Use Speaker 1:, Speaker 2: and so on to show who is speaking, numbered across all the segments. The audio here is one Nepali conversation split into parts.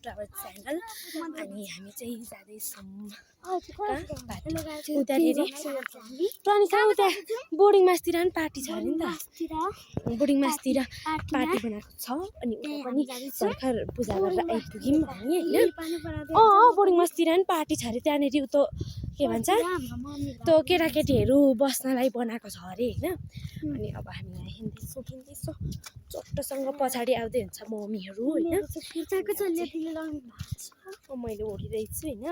Speaker 1: टु आवर च्यानल अनि हामी चाहिँ जाँदैछौँ उताखेरि प्रनिसा उता बोर्डिङ मासतिर पनि पार्टी छ अरे नि त बोर्डिङ मासतिर पार्टी बनाएको छ अनि उता पनि भर्खर पूजा गरेर आइपुग्यौँ हामी होइन बोर्डिङ मासतिर पनि पार्टी छ अरे त्यहाँनिर उतो के भन्छ त्यो केटाकेटीहरू बस्नलाई बनाएको छ अरे होइन अनि अब हामी यहाँ हिँड्दैछौँ चोटोसँग पछाडि आउँदै हुन्छ मम्मीहरू होइन मैले ओढिरहेछु होइन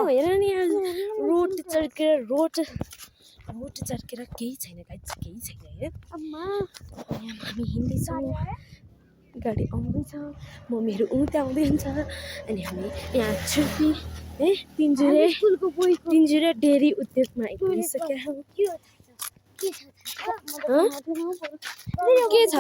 Speaker 1: हेर नि रोड चर्केर केही छैन केही छैन होइन यहाँ हामी हिँड्दैछौँ गाडी आउँदैछ मम्मीहरू उता आउँदै हुन्छ अनि हामी यहाँ छुर्पी तिनजुरे डेरी उद्योगमा आइपुगिसक्यो के छ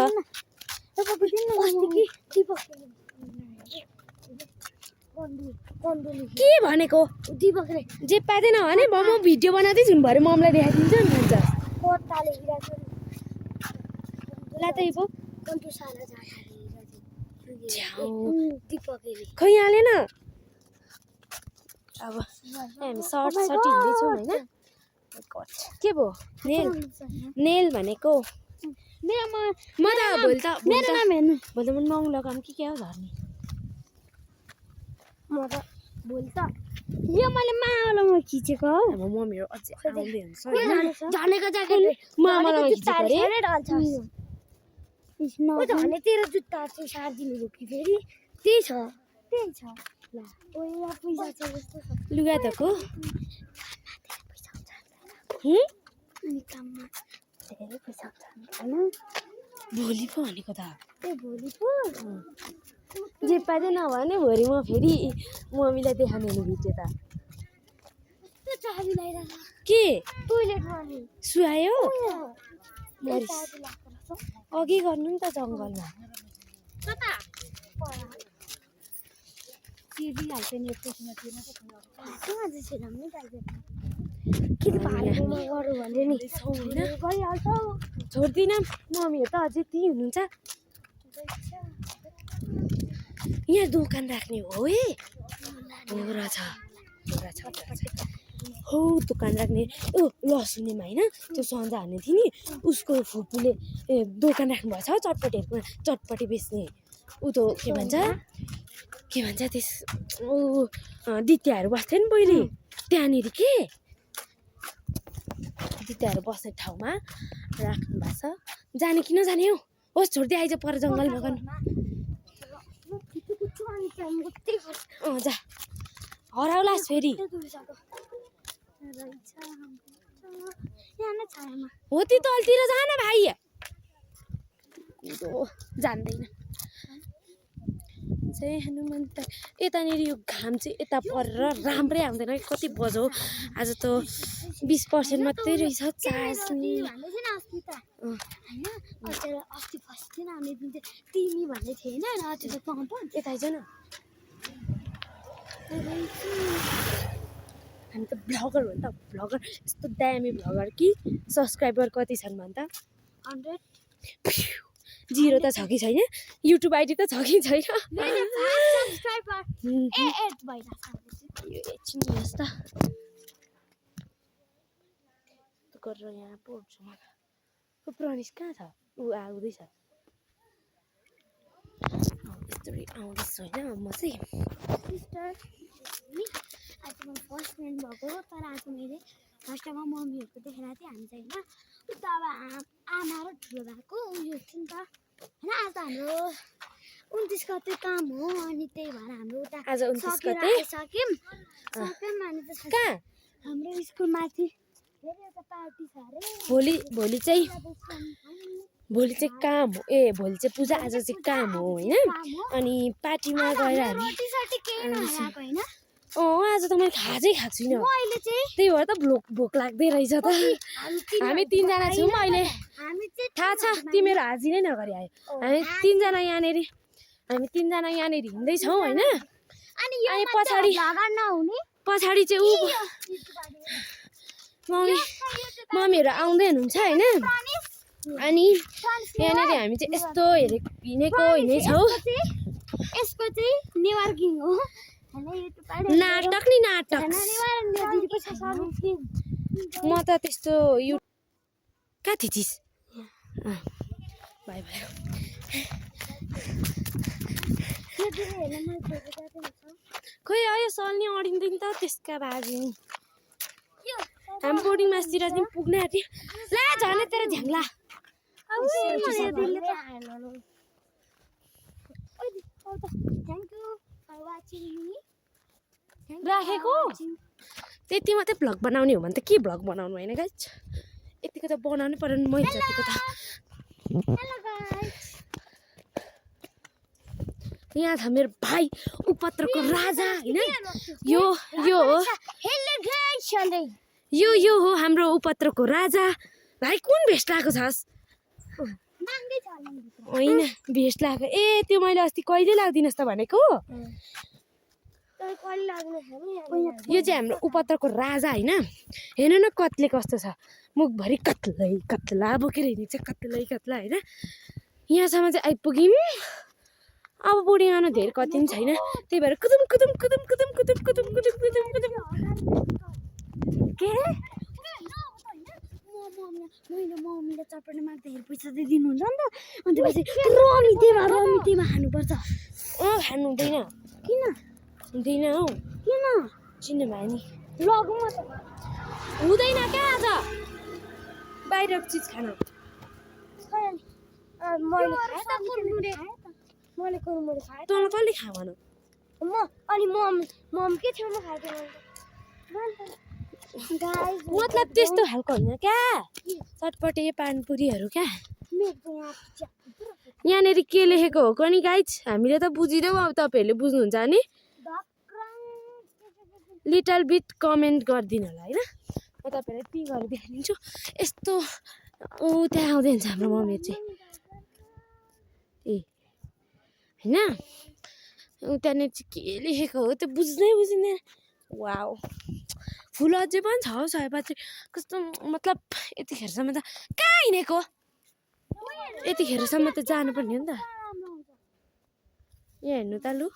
Speaker 1: के भनेको जे पाइँदैन भने म भिडियो बनाउँदैछु नि भरे मम्मीलाई देखाइदिन्छु नि भन्छ खै हालेन अब हामी सर्ट हिँड्दैछौँ होइन के भयो नेल भनेको म त भोलि त मङ लगाउनु के हो झर्ने
Speaker 2: यो मैले मावलामा खिचेको हो
Speaker 1: मम्मीहरू अझै आउँदै हुन्छ
Speaker 2: झनेको ज्याकेट
Speaker 1: मावलामा खिचेको अरे
Speaker 2: झने तेरो जुत्ता चाहिँ सार्दिनु हो कि फेरि त्यही छ ल पैसा छ जस्तो छ
Speaker 1: लुगा त को
Speaker 2: काममा धेरै पैसा छैन
Speaker 1: भोलि पो भनेको त
Speaker 2: भोलि पो
Speaker 1: जे पाइँदैन भने भोलि म फेरि मम्मीलाई देखाउने नि भिडियो त के सुहायो अघि गर्नु नि त जङ्गलमा छोड्दिनँ मम्मीहरू त अझै त्यही हुनुहुन्छ यहाँ दोकान राख्ने हो है रहेछ हो दोकान राख्ने लसुनेमा होइन त्यो सन्जा हान्ने थियो नि उसको फुपूले दोकान राख्नु भएको छ चटपटीहरूको चटपटी बेच्ने ऊ त के भन्छ त्यस दित्याहरू बस्थ्यो नि पहिले त्यहाँनिर के दित्याहरू बस्ने ठाउँमा राख्नु भएको छ जाने कि नजाने हो होस् छोड्दै आइज पर जङ्गलमा गर्नु जा हराउलास् फेरि हो त्यो तलतिर जान भाइ जान्दैन जय हनुमन्त यतानिर यो घाम चाहिँ यता परेर राम्रै आउँदैन कति बज्यो आज त 20% मात्रै रहेछ चार्ज नि यता आइज न हामी त भ्लगर हो नि त भ्लगर यस्तो दामी भ्लगर कि सब्सक्राइबर कति छन् भन् त 0 त छ कि छैन युट्युब आइडी त छ कि छैन गरेर यहाँ पढ्छु म प्रनिस कहाँ छ ऊ आउँदैछ यस्तरी आउँदैछु होइन म चाहिँ
Speaker 2: आज म फर्स्ट मेन भएको तर आज मैले फर्स्टमा मम्मीहरूको देखेर चाहिँ हामी चाहिँ होइन उता अब आमा र ठुलो भएको उयो थियो नि त होइन आज हाम्रो 29 गते काम हो अनि त्यही भएर हाम्रो उता
Speaker 1: आज 29 गते
Speaker 2: सक्यौँ अनि
Speaker 1: कहाँ
Speaker 2: हाम्रो स्कुलमाथि एउटा पार्टी छ अरे
Speaker 1: भोलि चाहिँ काम हो भोलि चाहिँ पूजा आज चाहिँ काम हो होइन अनि पार्टीमा गएर हामी आज त मैले खाजै खाएको छुइनँ त्यही भएर त भोक लाग्दै रहेछ त हामी 3 जना छौँ अहिले थाहा छ तिमीहरू हाजिर नै नगरी आयो हामी 3 जना यहाँनिर हिँड्दैछौँ होइन अनि पछाडि चाहिँ ऊ मम्मीहरू आउँदै हुनुहुन्छ होइन अनि यहाँनिर हामी चाहिँ यस्तो हिँडेछौँ
Speaker 2: चाहिँ नेटवर्किङ हो हैन युट्युब
Speaker 1: नाटक नि नाटक म त त्यस्तो यु कहाँ थिचिस बाई बाई खोइ आयो सल्नी अडिँदैन त त्यसका बाजी नि हामी बोर्डिङ मासतिर चाहिँ पुग्न आँट्यो ला झन् तेरो झ्याङ्ला राखेको त्यति मात्रै भ्लग बनाउने हो भने त के भ्लग बनाउनु होइन गाइस यतिको त बनाउनै पर्यो नि मैले जतिको त यहाँ छ मेरो भाइ उपत्रको राजा होइन यो यो हो यो हो हाम्रो उपत्रको राजा भाइ कुन भेस्ट लगाएको छस् होइन भेस्ट लगाएको ए त्यो मैले अस्ति कहिले लाग्दिनस् त भनेको यो चाहिँ हाम्रो उपत्रको राजा होइन हेर्नु न कत्ले कस्तो छ मुखभरि कत्लै कत्ला बोकेर हिँडेको छ कत्लै कत्ला होइन यहाँसम्म चाहिँ आइपुग्यौँ अब बोर्डिङ आउनु धेरै कति पनि छैन त्यही भएर कुदुम कुदुम कुदुम कुदुम कुदुम कुदुम कुदुम कुदुम कुदुम के
Speaker 2: मम्मीले चटपटे माग्दाखेरि पैसा चाहिँ दिनुहुन्छ नि त अन्त पछि रमितेमा खानुपर्छ
Speaker 1: खानु हुँदैन
Speaker 2: किन
Speaker 1: हुँदैन हौ
Speaker 2: किन
Speaker 1: चिन्नु भयो नि
Speaker 2: लगौँ त
Speaker 1: हुँदैन क्या आज बाहिरको चिज खान
Speaker 2: मैले कुरमुरे खाएँ
Speaker 1: तँलाई कसले खा भन
Speaker 2: अनि मम के छेउमा खाएको
Speaker 1: मतलब त्यस्तो खालको होइन क्या चटपटे पानपुरीहरू क्या यहाँनिर के लेखेको हो नि गाइज हामीले त बुझिनौँ अब तपाईँहरूले बुझ्नुहुन्छ नि लिटल बिट कमेन्ट गरिदिनु होला होइन म तपाईँहरूलाई ती गरेर देखाइदिन्छु यस्तो त्यहाँ आउँदै हुन्छ हाम्रो मम्मीहरू चाहिँ ए होइन त्यहाँनिर चाहिँ के लेखेको हो त्यो बुझ्नै बुझिँदैन वाउ फुल अझै पनि छ हौ सयपत्री कस्तो मतलब यतिखेरसम्म त कहाँ हिँडेको यतिखेरसम्म त जानुपर्ने हो नि त यहाँ हेर्नु त लु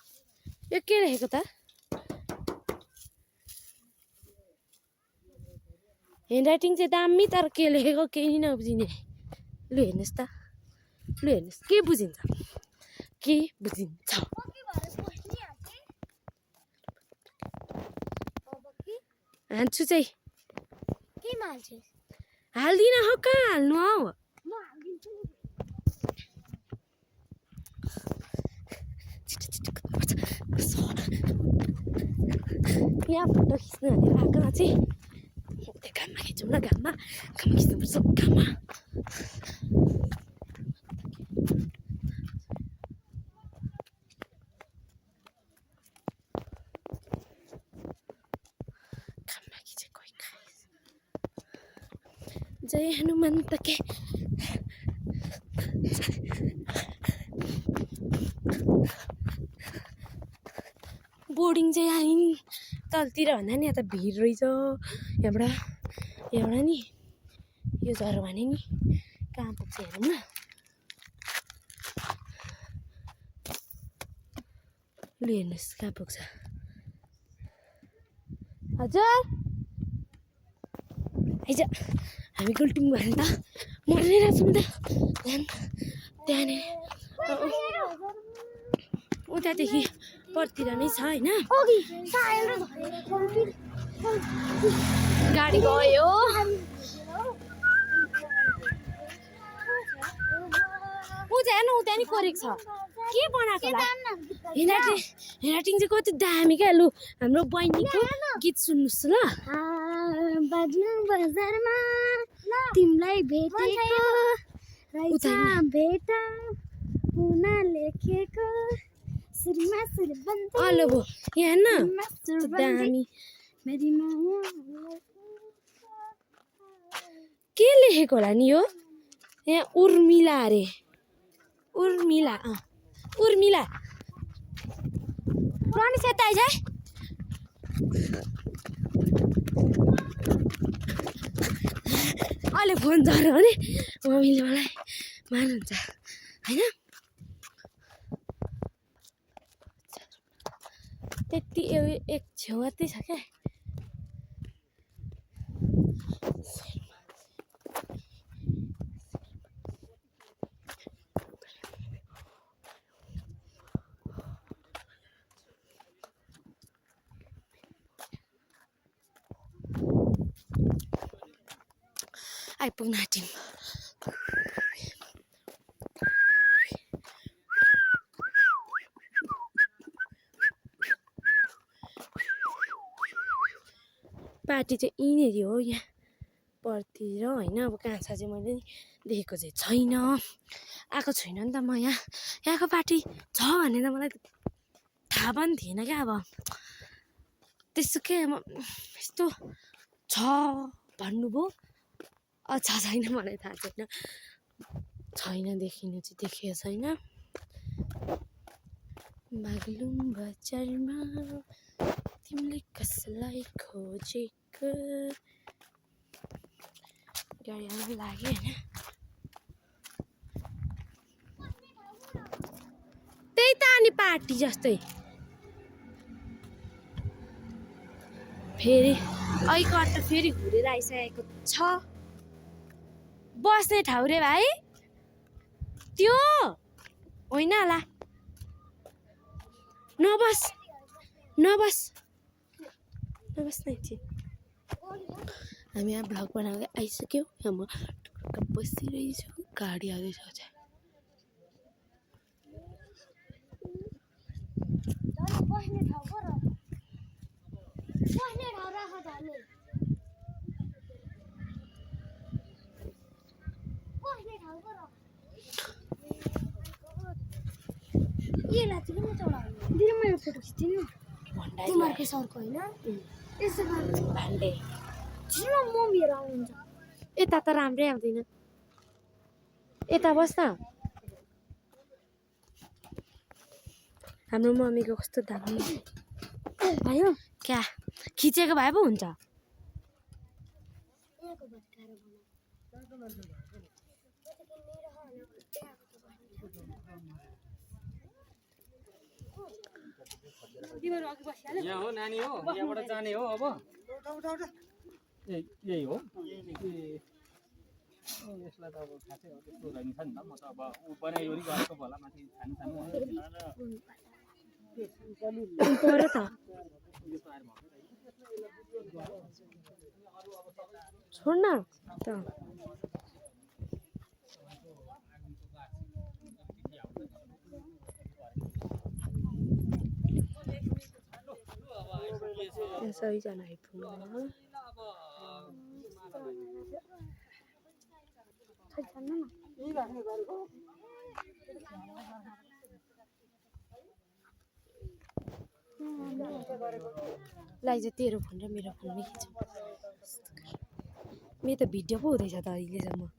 Speaker 1: यो के लेखेको त ह्यान्डराइटिङ चाहिँ दामी तर के लेखेको केही नबुझिने लु हेर्नुहोस् त लु हेर्नुहोस् के बुझिन्छ के बुझिन्छ हान्छु चाहिँ
Speaker 2: केमा हाल्छस्
Speaker 1: हाल्दिनँ हौ कहाँ हाल्नु हौ यहाँ फोटो खिच्नु भनेर आएकोमा चाहिँ त्यो घाममा खिचौँ न घाममा खिच्नुपर्छ घाममा जय हनुमन्त के बोर्डिङ चाहिँ आयौँ तलतिर भन्दा नि यहाँ त भिड रहेछ यहाँबाट नि यो झरो भने नि कहाँ पुग्छ हेरौँ न लु हेर्नुहोस् कहाँ पुग्छ हजुर आइज हामी गुल्टिङ भयो भने त मर्ने रहेछौँ त त्यहाँनिर उतादेखि परतिर नै छ होइन गाडी गयो उता हेर्नु उता नि कोरेको छ के बनाएको होला हेराटिङ चाहिँ कति दामी क्या लु हाम्रो बहिनीको गीत सुन्नुहोस् ल
Speaker 2: बाग्लु बजारमा तिमीलाई भेटेको रहेछ भेट पुना लेखेको सुरमा सुर बन्दै
Speaker 1: हेलो भो यहाँ हेर्न दामी के लेखेको होला नि यो यहाँ उर्मिला अरे उर्मिला उर्मिला रानी से आइज अहिले फोन झऱ्यो भने मम्मीले मलाई मार्नुहुन्छ होइन त्यति एक छेउती छ क्या आइपुग्न आँट्यौँ पार्टी चाहिँ यहीँनेरि हो यहाँ परतिर होइन अब कहाँ छ चाहिँ मैले देखेको चाहिँ छैन आएको छुइनँ नि त म यहाँको पार्टी छ भन्ने त मलाई थाहा पनि थिएन क्या अब त्यस्तो के यस्तो छ भन्नुभयो छ छैन मलाई थाहा छैन छैन देखिनु चाहिँ देखेको छैन बागलुङ बजारमा तिमीले कसलाई खोजेको गाडी आउन लाग्यो होइन त्यही त अनि पार्टी जस्तै फेरि अलिकति फेरि घुरेर आइसकेको छ बस्ने ठाउँ रे भाइ त्यो होइन होला नबस नबस नबस न एकछिन हामी यहाँ भ्लग बनाएर आइसक्यौँ यहाँ म बसिरहेछु गाडी आउँदैछ अझै
Speaker 2: बस्ने ठाउँ पो र बस्ने ठाउँ राख झले बस्ने ठाउँ पो र ये लाची किन चलाउने दिदी मेरो फोटो खिच्दिनु तिमीहरूको सरको होइन यसो गर्नु
Speaker 1: भान्डे
Speaker 2: छिटो म मेरो आउनुहुन्छ
Speaker 1: यता त राम्रै आउँदैन यता बस न हाम्रो मम्मीको कस्तो दामी भयो क्या खिचेको भए पो हुन्छ
Speaker 2: यहाँको भत्काएर
Speaker 3: यहाँ हो नानी हो यहाँबाट जाने हो अब यही हो यसलाई त अब खासै हो त्यस्तो रहन्छ नि त म त अब ऊ बनाइवरि गरेको होला माथि सानो सानो
Speaker 1: पऱ्यो त छोड न त सबैजना आइपुग्नु लाई चाहिँ तेरो फोन र मेरो फोनमै खिच्छु मेरो त भिडियो पो हुँदैछ त अहिलेसम्म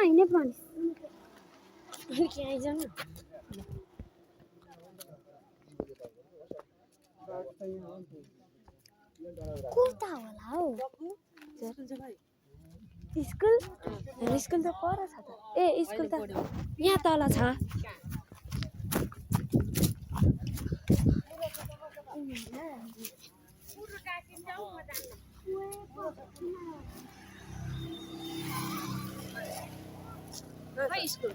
Speaker 2: होइन पनि
Speaker 1: अलिक आइजाऊ न
Speaker 2: कता होला हौ
Speaker 1: स्कुल स्कुल त पर छ त ए स्कुल त यहाँ तल छ स्कुल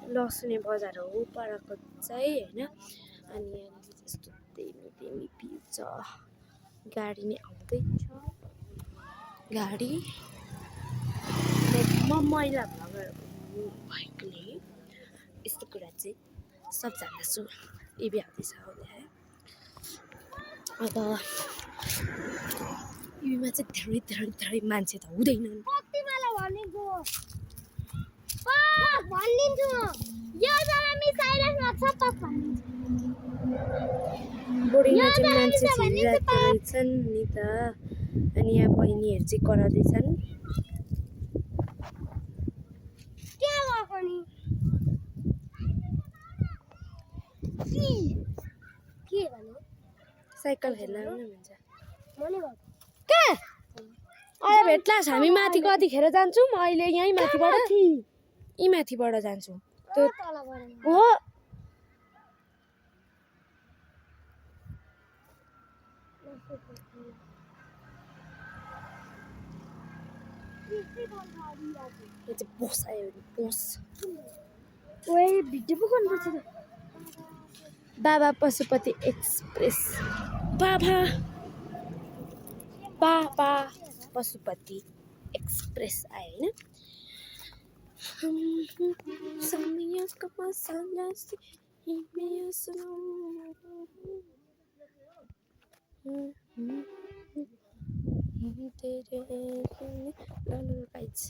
Speaker 1: लसुने बजार हो परको चाहिँ होइन अनि यहाँनिर त्यस्तो तिमी तिमी पिउँछ गाडी नै आउँदैछ गाडी म मैला भ्लगर भएकोले यस्तो कुरा चाहिँ सब जान्दछु ये भी आउँदैछ है अब युमा चाहिँ धेरै धेरै धेरै मान्छे त हुँदैनन्
Speaker 2: कति मलाई भनेको भनिदिन्छु यो जग्गा मिसाइरहेको छ त
Speaker 1: बोर्डिङमा चाहिँ मान्छे झिरिरहेको रहेछन् नि त अनि यहाँ बहिनीहरू चाहिँ कराउँदैछन्
Speaker 2: क्या गएको नि के भन्नु
Speaker 1: साइकल खेल्न आउनु भन्छ
Speaker 2: मैले गएको
Speaker 1: कहाँ अहिले भेट्लास् हामी माथि कतिखेर जान्छौँ अहिले यहीँ माथिबाट यहीँ माथिबाट जान्छौँ त्यो
Speaker 2: तलबाट
Speaker 1: हो यो चाहिँ बोस आयो नि बोस
Speaker 2: ओए भिडियो पो गर्नुपर्छ त
Speaker 1: बाबा पशुपति एक्सप्रेस बाबा बाबा पशुपति एक्सप्रेस आयो होइन समयको मसाला से हिमेल सुनो तेरे गाइज